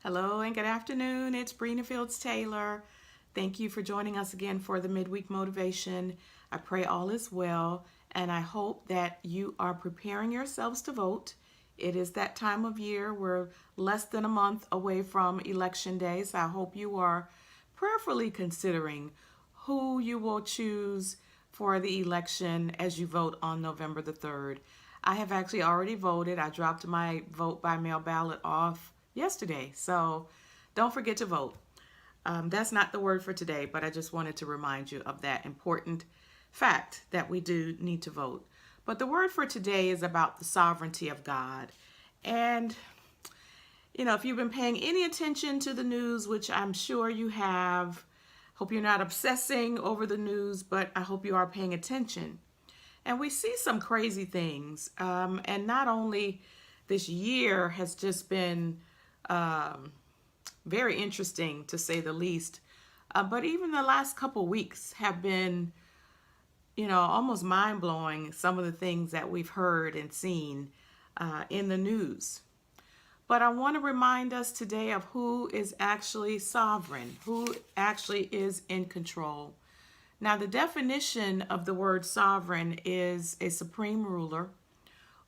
Hello and good afternoon. It's Brina Fields Taylor. Thank you for joining us again for the Midweek Motivation. I pray all is well, and I hope that you are preparing yourselves to vote. It is that time of year. We're less than a month away from Election Day, so I hope you are prayerfully considering who you will choose for the election as you vote on November the 3rd. I have actually already voted. I dropped my vote by mail ballot off yesterday, so don't forget to vote. That's not the word for today, but I just wanted to remind you of that important fact that we do need to vote. But the word for today is about the sovereignty of God. And, if you've been paying any attention to the news, which I'm sure you have, hope you're not obsessing over the news, but I hope you are paying attention. And we see some crazy things. And not only this year has just been very interesting, to say the least, but even the last couple weeks have been, almost mind-blowing, some of the things that we've heard and seen in the news. But I want to remind us today of who is actually sovereign, who actually is in control. Now, the definition of the word sovereign is a supreme ruler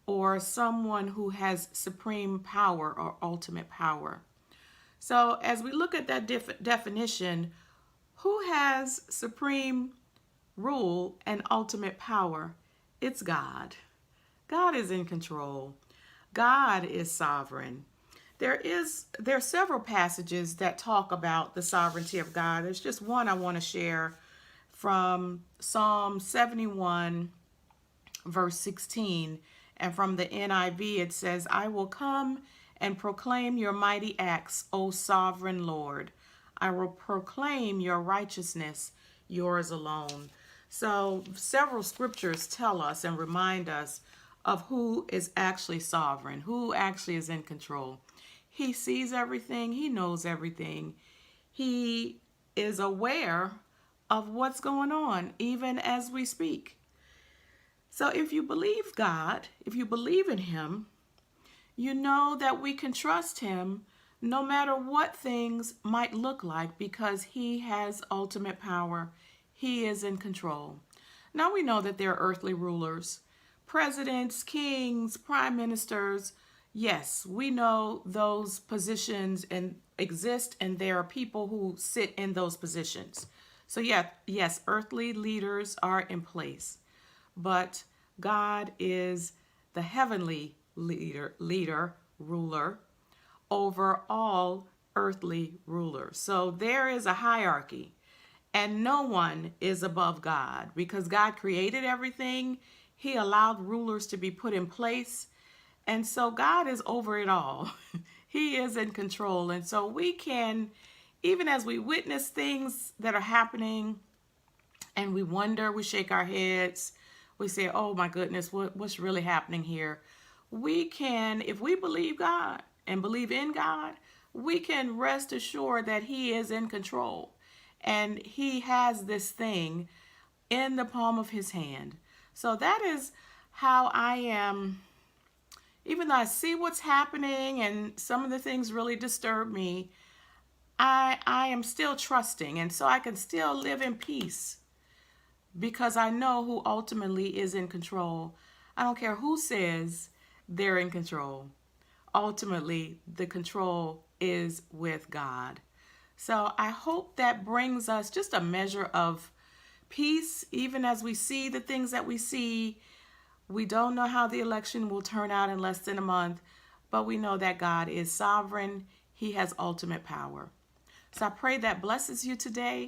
or someone who has supreme power or ultimate power. So as we look at that definition, who has supreme rule and ultimate power? It's God. God is in control. God is sovereign. There are several passages that talk about the sovereignty of God. There's just one I want to share from Psalm 71, verse 16. And from the NIV, it says, "I will come and proclaim your mighty acts, O sovereign Lord. I will proclaim your righteousness, yours alone." So several scriptures tell us and remind us of who is actually sovereign, who actually is in control. He sees everything. He knows everything. He is aware of what's going on, even as we speak. So if you believe God, if you believe in Him, you know that we can trust Him no matter what things might look like, because He has ultimate power. He is in control. Now we know that there are earthly rulers, presidents, kings, prime ministers. Yes, we know those positions and exist, and there are people who sit in those positions. So yes, earthly leaders are in place, but God is the heavenly ruler over all earthly rulers. So there is a hierarchy, and no one is above God, because God created everything. He allowed rulers to be put in place, and so God is over it all. He is in control. And so we can, even as we witness things that are happening and we wonder, we shake our heads, we say, oh my goodness, what's really happening here? We can, if we believe God and believe in God, we can rest assured that He is in control. And He has this thing in the palm of His hand. So that is how I am. Even though I see what's happening and some of the things really disturb me, I am still trusting. And so I can still live in peace because I know who ultimately is in control. I don't care who says they're in control. Ultimately, the control is with God. So I hope that brings us just a measure of peace, even as we see the things that we see. We don't know how the election will turn out in less than a month, but we know that God is sovereign. He has ultimate power. So I pray that blesses you today.